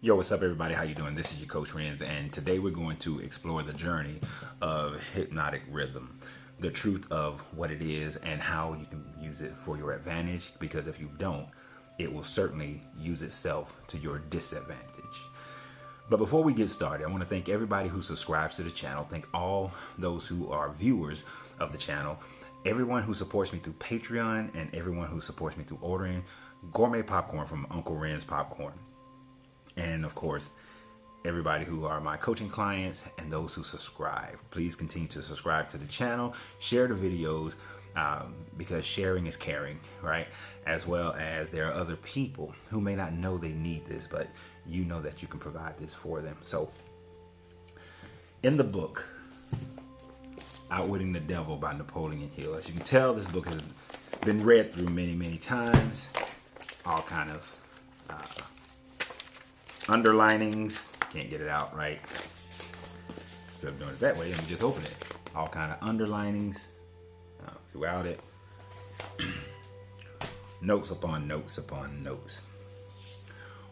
Yo, what's up, everybody? How you doing? This is your coach Renz, and today we're going to explore the journey of hypnotic rhythm, the truth of what it is and how you can use it for your advantage, because if you don't, it will certainly use itself to your disadvantage. But before we get started, I want to thank everybody who subscribes to the channel, thank all those who are viewers of the channel, everyone who supports me through Patreon, and everyone who supports me through ordering gourmet popcorn from Uncle Ren's Popcorn. And of course, everybody who are my coaching clients and those who subscribe. Please continue to subscribe to the channel, share the videos, because sharing is caring, right? As well as there are other people who may not know they need this, but you know that you can provide this for them. So in the book, Outwitting the Devil by Napoleon Hill, as you can tell, this book has been read through many, many times, all kind of underlinings. Can't get it out right. Instead of doing it that way, let me just open it. All kind of underlinings throughout it. Notes upon notes upon notes.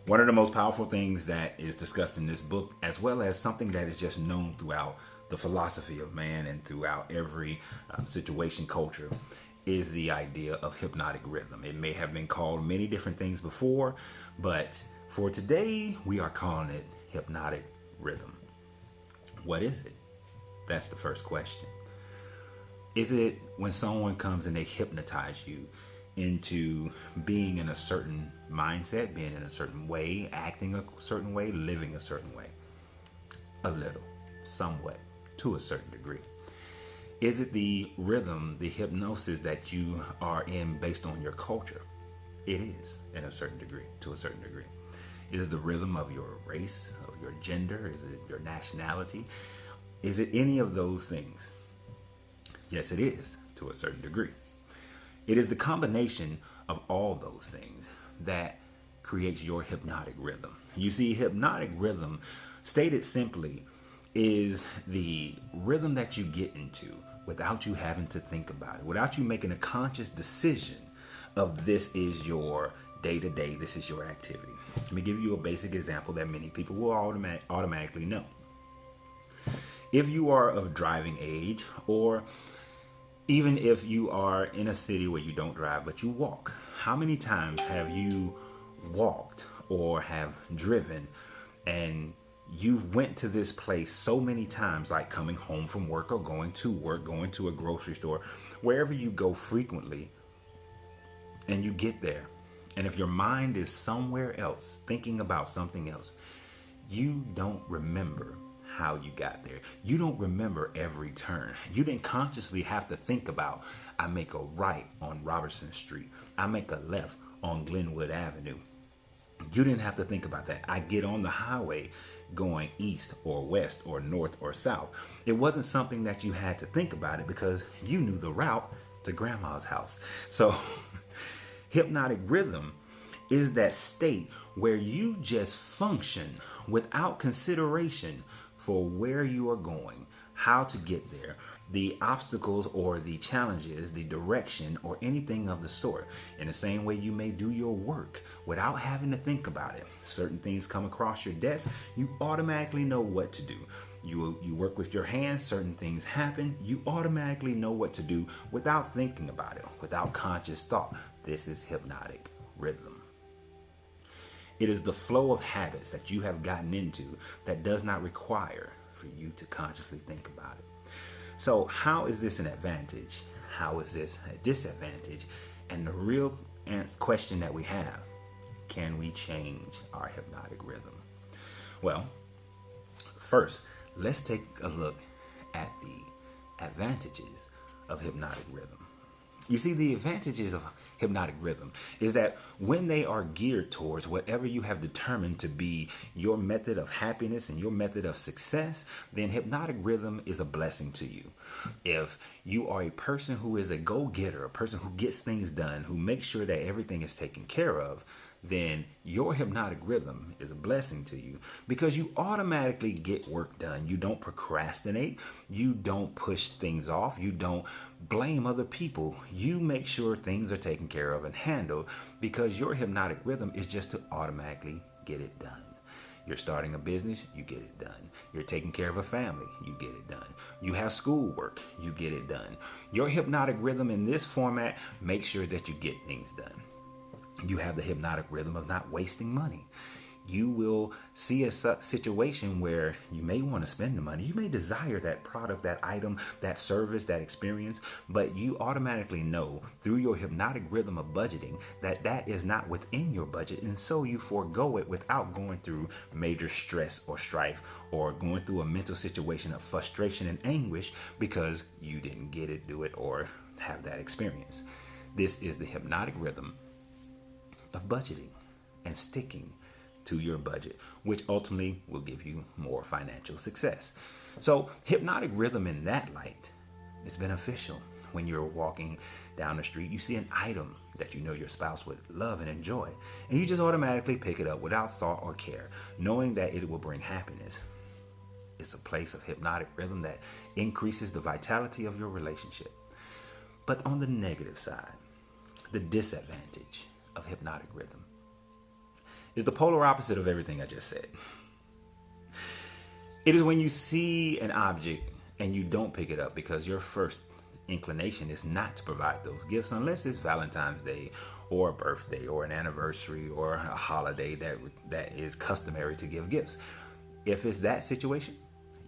One of the most powerful things that is discussed in this book, as well as something that is just known throughout the philosophy of man and throughout every situation, culture, is the idea of hypnotic rhythm. It may have been called many different things before, but for today, we are calling it hypnotic rhythm. What is it? That's the first question. Is it when someone comes and they hypnotize you into being in a certain mindset, being in a certain way, acting a certain way, living a certain way? A little, somewhat, to a certain degree. Is it the rhythm, the hypnosis that you are in based on your culture? It is, in a certain degree, to a certain degree. Is it the rhythm of your race, of your gender? Is it your nationality? Is it any of those things? Yes, it is, to a certain degree. It is the combination of all those things that creates your hypnotic rhythm. You see, hypnotic rhythm, stated simply, is the rhythm that you get into without you having to think about it, without you making a conscious decision of this is your day-to-day, this is your activity. Let me give you a basic example that many people will automatically know. If you are of driving age, or even if you are in a city where you don't drive but you walk, how many times have you walked or have driven and you went to this place so many times, like coming home from work or going to work, going to a grocery store, wherever you go frequently, and you get there, and if your mind is somewhere else, thinking about something else, you don't remember how you got there. You don't remember every turn. You didn't consciously have to think about, I make a right on Robertson Street, I make a left on Glenwood Avenue. You didn't have to think about that. I get on the highway going east or west or north or south. It wasn't something that you had to think about it because you knew the route to grandma's house. So hypnotic rhythm is that state where you just function without consideration for where you are going, how to get there, the obstacles or the challenges, the direction, or anything of the sort. In the same way you may do your work without having to think about it. Certain things come across your desk, you automatically know what to do. You work with your hands, certain things happen, you automatically know what to do without thinking about it, without conscious thought. This is hypnotic rhythm. It is the flow of habits that you have gotten into that does not require for you to consciously think about it. So how is this an advantage? How is this a disadvantage? And the real question that we have, can we change our hypnotic rhythm? Well, first, let's take a look at the advantages of hypnotic rhythm. You see, the advantages of hypnotic rhythm is that when they are geared towards whatever you have determined to be your method of happiness and your method of success, then hypnotic rhythm is a blessing to you. If you are a person who is a go-getter, a person who gets things done, who makes sure that everything is taken care of, then your hypnotic rhythm is a blessing to you because you automatically get work done. You don't procrastinate. You don't push things off. You don't blame other people. You make sure things are taken care of and handled because your hypnotic rhythm is just to automatically get it done. You're starting a business, you get it done. You're taking care of a family, you get it done. You have schoolwork, you get it done. Your hypnotic rhythm in this format makes sure that you get things done. You have the hypnotic rhythm of not wasting money. You will see a situation where you may want to spend the money. You may desire that product, that item, that service, that experience, but you automatically know through your hypnotic rhythm of budgeting that that is not within your budget. And so you forego it without going through major stress or strife or going through a mental situation of frustration and anguish because you didn't get it, do it, or have that experience. This is the hypnotic rhythm of budgeting and sticking to your budget, which ultimately will give you more financial success. So hypnotic rhythm in that light is beneficial. When you're walking down the street, you see an item that you know your spouse would love and enjoy, and you just automatically pick it up without thought or care, knowing that it will bring happiness. It's a place of hypnotic rhythm that increases the vitality of your relationship. But on the negative side, the disadvantage of hypnotic rhythm is the polar opposite of everything I just said. It is when you see an object and you don't pick it up because your first inclination is not to provide those gifts unless it's Valentine's Day or a birthday or an anniversary or a holiday that is customary to give gifts. If it's that situation,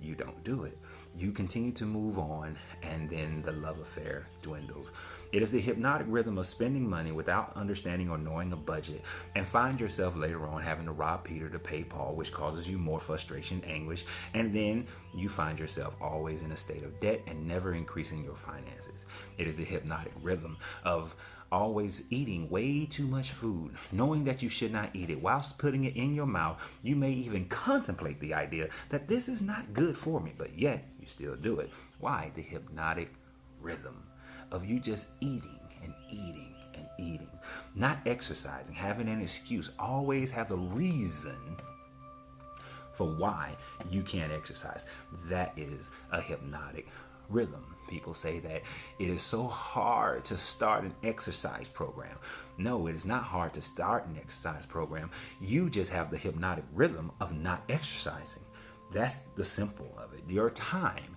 you don't do it. You continue to move on, and then the love affair dwindles. It is the hypnotic rhythm of spending money without understanding or knowing a budget, and find yourself later on having to rob Peter to pay Paul, which causes you more frustration, anguish, and then you find yourself always in a state of debt and never increasing your finances. It is the hypnotic rhythm of always eating way too much food, knowing that you should not eat it. Whilst putting it in your mouth, you may even contemplate the idea that this is not good for me, but yet you still do it. Why? The hypnotic rhythm of you just eating and eating and eating, not exercising, having an excuse, always have a reason for why you can't exercise. That is a hypnotic rhythm. People say that it is so hard to start an exercise program. No, it is not hard to start an exercise program. You just have the hypnotic rhythm of not exercising. That's the simple of it. Your time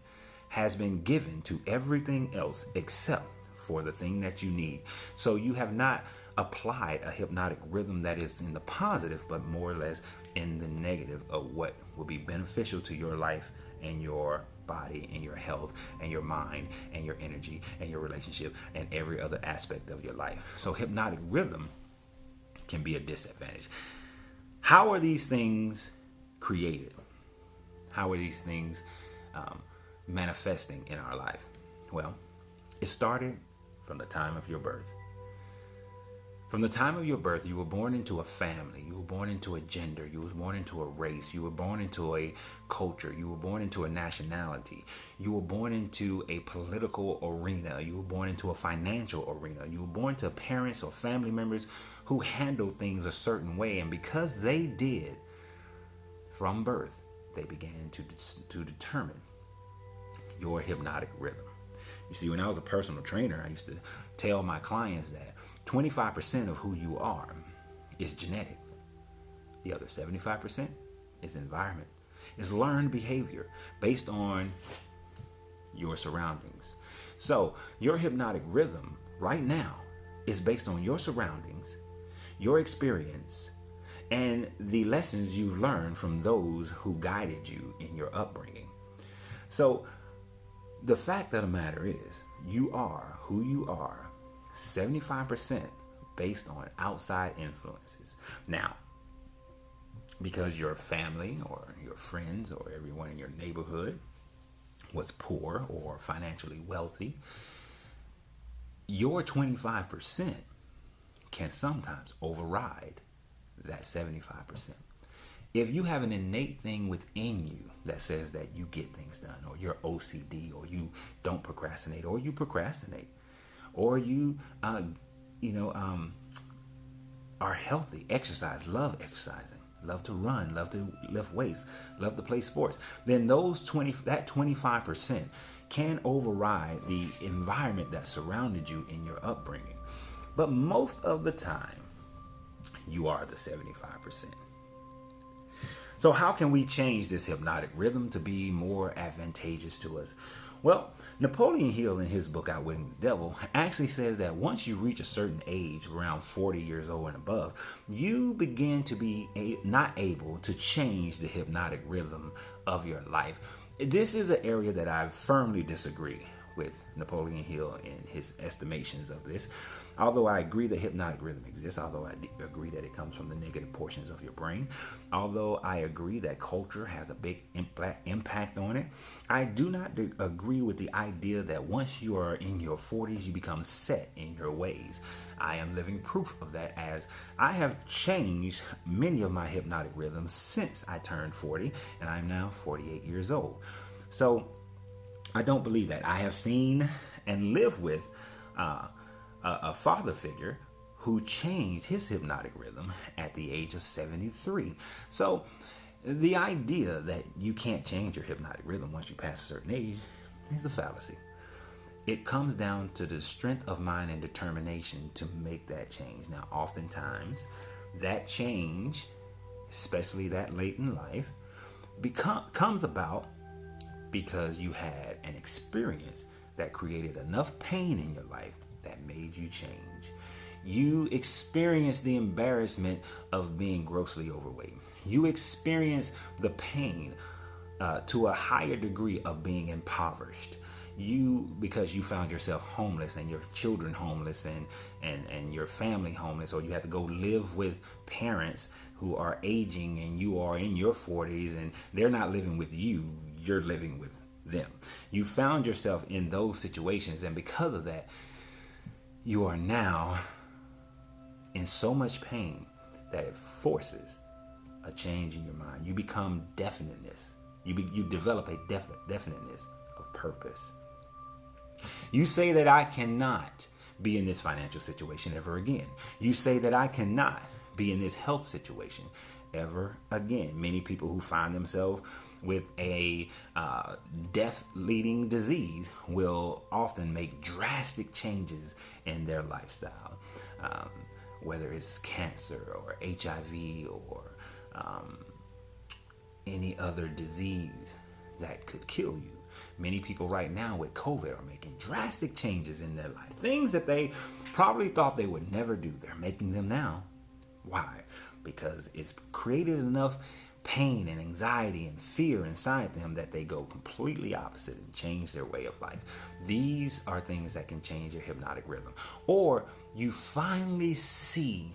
has been given to everything else except for the thing that you need. So you have not applied a hypnotic rhythm that is in the positive, but more or less in the negative of what will be beneficial to your life and your body and your health and your mind and your energy and your relationship and every other aspect of your life. So hypnotic rhythm can be a disadvantage. How are these things created? How are these things manifesting in our life? Well, it started from the time of your birth. From the time of your birth, you were born into a family. You were born into a gender. You were born into a race. You were born into a culture. You were born into a nationality. You were born into a political arena. You were born into a financial arena. You were born to parents or family members who handled things a certain way. And because they did, from birth, they began to determine your hypnotic rhythm. You see, when I was a personal trainer, I used to tell my clients that 25% of who you are is genetic. The other 75% is environment. It's learned behavior based on your surroundings. So your hypnotic rhythm right now is based on your surroundings, your experience, and the lessons you've learned from those who guided you in your upbringing. So the fact of the matter is, you are who you are 75% based on outside influences. Now, because your family or your friends or everyone in your neighborhood was poor or financially wealthy, your 25% can sometimes override that 75%. If you have an innate thing within you that says that you get things done, or you're OCD, or you don't procrastinate, or you procrastinate, or you are healthy, exercise, love exercising, love to run, love to lift weights, love to play sports, then that 25% can override the environment that surrounded you in your upbringing. But most of the time, you are the 75%. So how can we change this hypnotic rhythm to be more advantageous to us? Well, Napoleon Hill in his book Outwitting the Devil actually says that once you reach a certain age, around 40 years old and above, you begin to be not able to change the hypnotic rhythm of your life. This is an area that I firmly disagree with Napoleon Hill in his estimations of this. Although I agree that hypnotic rhythm exists, although I agree that it comes from the negative portions of your brain, although I agree that culture has a big impact on it, I do not agree with the idea that once you are in your 40s, you become set in your ways. I am living proof of that, as I have changed many of my hypnotic rhythms since I turned 40, and I'm now 48 years old. So I don't believe that. I have seen and lived with a father figure who changed his hypnotic rhythm at the age of 73. So the idea that you can't change your hypnotic rhythm once you pass a certain age is a fallacy. It comes down to the strength of mind and determination to make that change. Now, oftentimes, that change, especially that late in life, comes about because you had an experience that created enough pain in your life that made you change. You experienced the embarrassment of being grossly overweight. You experienced the pain to a higher degree of being impoverished. Because you found yourself homeless and your children homeless and your family homeless, or you have to go live with parents who are aging and you are in your 40s and they're not living with you, you're living with them. You found yourself in those situations, and because of that, you are now in so much pain that it forces a change in your mind. You become definiteness. You develop a definiteness of purpose. You say that I cannot be in this financial situation ever again. You say that I cannot be in this health situation ever again. Many people who find themselves with a death-leading disease will often make drastic changes in their lifestyle, whether it's cancer or HIV or any other disease that could kill you. Many people right now with COVID are making drastic changes in their life. Things that they probably thought they would never do, they're making them now. Why? Because it's created enough pain and anxiety and fear inside them that they go completely opposite and change their way of life. These are things that can change your hypnotic rhythm. Or you finally see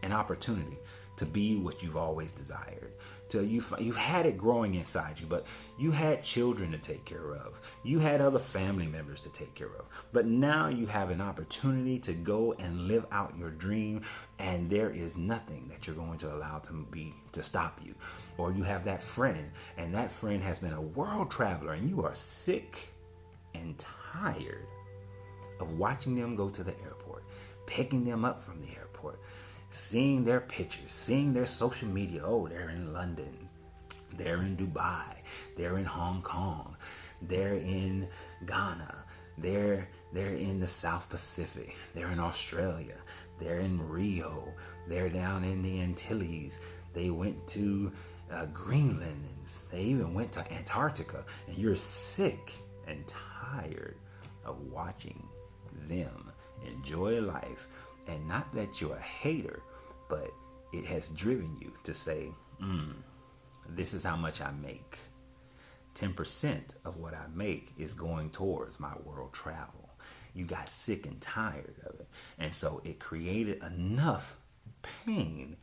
an opportunity to be what you've always desired. You've had it growing inside you, but you had children to take care of. You had other family members to take care of. But now you have an opportunity to go and live out your dream, and there is nothing that you're going to allow to stop you. Or you have that friend, and that friend has been a world traveler, and you are sick and tired of watching them go to the airport, picking them up from the airport, seeing their pictures, seeing their social media. Oh, they're in London, they're in Dubai, they're in Hong Kong, they're in Ghana, they're in the South Pacific, they're in Australia, they're in Rio, they're down in the Antilles, they went to Greenland, and they even went to Antarctica, and you're sick and tired of watching them enjoy life. And not that you're a hater, but it has driven you to say, this is how much I make. 10% of what I make is going towards my world travel. You got sick and tired of it. And so it created enough pain,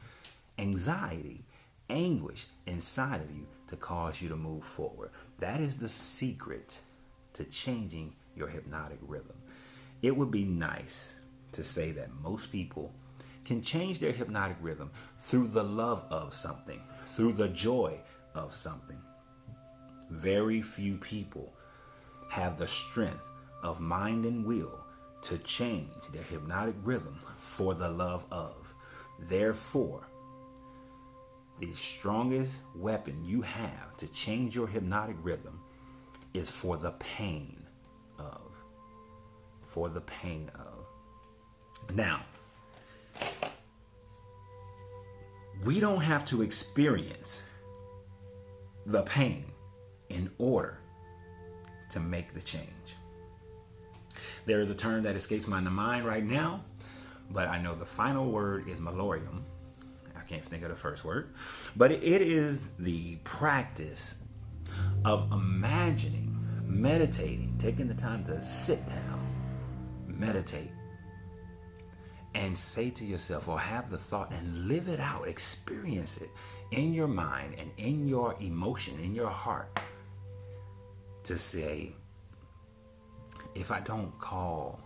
anxiety, anguish inside of you to cause you to move forward. That is the secret to changing your hypnotic rhythm. It would be nice to say that most people can change their hypnotic rhythm through the love of something, through the joy of something. Very few people have the strength of mind and will to change their hypnotic rhythm for the love of. Therefore, the strongest weapon you have to change your hypnotic rhythm is for the pain of. For the pain of. Now, We don't have to experience the pain in order to make the change. There is a term that escapes my mind right now, but I know the final word is malorium. I can't think of the first word, but it is the practice of imagining, meditating, taking the time to sit down, meditate, and say to yourself, or have the thought and live it out, experience it in your mind and in your emotion, in your heart, to say, if I don't call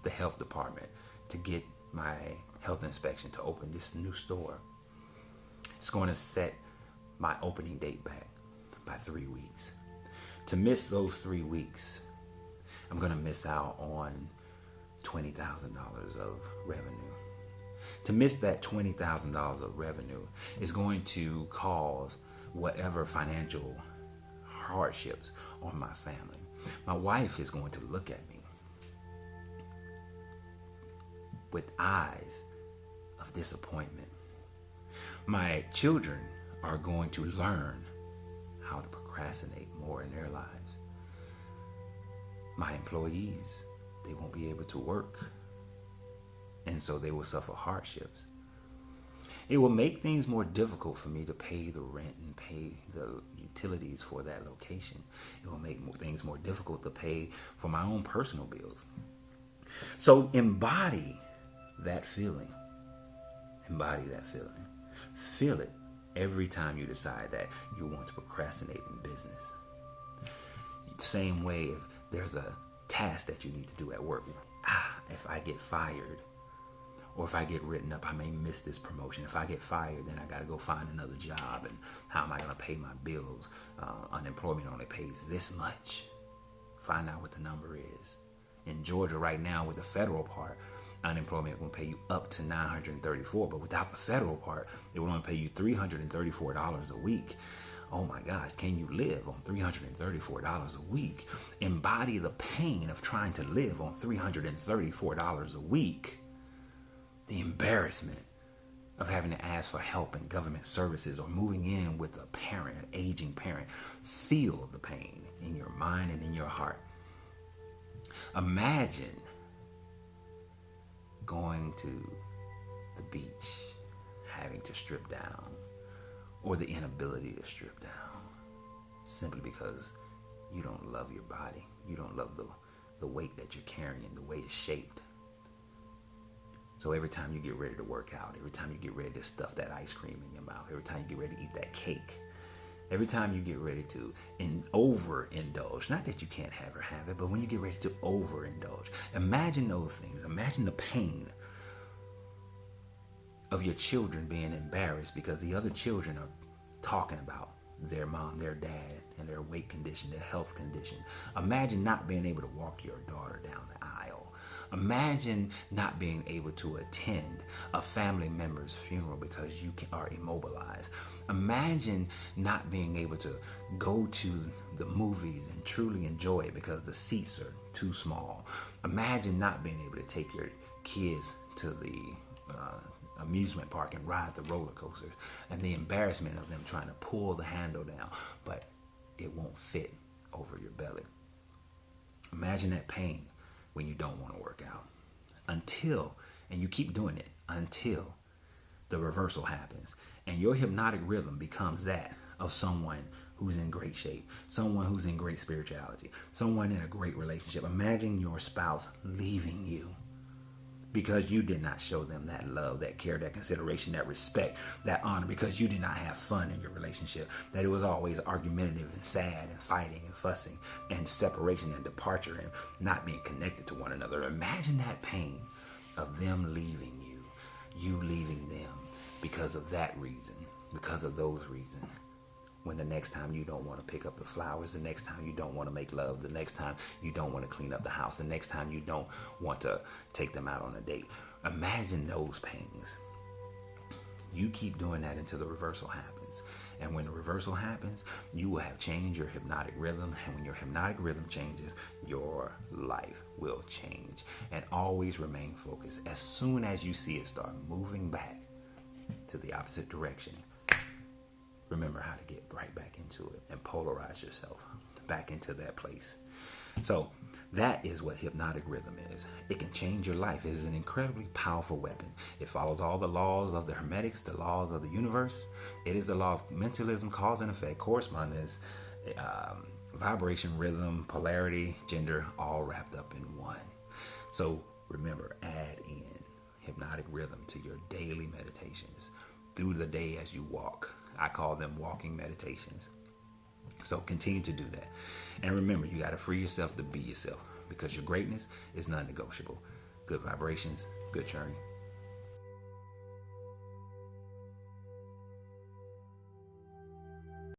the health department to get my health inspection to open this new store, it's going to set my opening date back by 3 weeks. To miss those 3 weeks, I'm going to miss out on $20,000 of revenue. To miss that $20,000 of revenue is going to cause whatever financial hardships on my family. My wife is going to look at me with eyes of disappointment. My children are going to learn how to procrastinate more in their lives. My employees, they won't be able to work, and so they will suffer hardships. It will make things more difficult for me to pay the rent and pay the utilities for that location. It will make things more difficult to pay for my own personal bills. So embody that feeling. Embody that feeling. Feel it every time you decide that you want to procrastinate in business. Same way, if there's a task that you need to do at work. If I get fired, or if I get written up, I may miss this promotion. If I get fired, then I got to go find another job. And how am I going to pay my bills? Unemployment only pays this much. Find out what the number is. In Georgia right now, with the federal part, unemployment will pay you up to $934. But without the federal part, it will only pay you $334 a week. Oh my gosh, can you live on $334 a week? Embody the pain of trying to live on $334 a week. The embarrassment of having to ask for help in government services, or moving in with a parent, an aging parent. Feel the pain in your mind and in your heart. Imagine going to the beach, having to strip down, or the inability to strip down, simply because you don't love your body. You don't love the weight that you're carrying, the way it's shaped. So every time you get ready to work out, every time you get ready to stuff that ice cream in your mouth, every time you get ready to eat that cake, every time you get ready to overindulge, not that you can't have it, but when you get ready to overindulge, imagine those things. Imagine the pain of your children being embarrassed because the other children are talking about their mom, their dad, and their weight condition, their health condition. Imagine not being able to walk your daughter down the aisle. Imagine not being able to attend a family member's funeral because you are immobilized. Imagine not being able to go to the movies and truly enjoy it because the seats are too small. Imagine not being able to take your kids to the amusement park and ride the roller coasters, and the embarrassment of them trying to pull the handle down, but it won't fit over your belly. Imagine that pain when you don't want to work out, and you keep doing it until the reversal happens, and your hypnotic rhythm becomes that of someone who's in great shape, someone who's in great spirituality, someone in a great relationship. Imagine your spouse leaving you because you did not show them that love, that care, that consideration, that respect, that honor, because you did not have fun in your relationship, that it was always argumentative and sad and fighting and fussing and separation and departure and not being connected to one another. Imagine that pain of them leaving you, you leaving them because of that reason, because of those reasons. When the next time you don't want to pick up the flowers, the next time you don't want to make love, the next time you don't want to clean up the house, the next time you don't want to take them out on a date. Imagine those pains. You keep doing that until the reversal happens. And when the reversal happens, you will have changed your hypnotic rhythm. And when your hypnotic rhythm changes, your life will change. And always remain focused. As soon as you see it start moving back, to the opposite direction. Remember how to get right back into it and polarize yourself back into that place. So that is what hypnotic rhythm is. It can change your life. It is an incredibly powerful weapon. It follows all the laws of the hermetics, the laws of the universe. It is the law of mentalism, cause and effect, correspondence, vibration, rhythm, polarity, gender, all wrapped up in one. So remember, add in hypnotic rhythm to your daily meditations through the day as you walk. I call them walking meditations. So continue to do that. And remember, you got to free yourself to be yourself, because your greatness is non-negotiable. Good vibrations, good journey.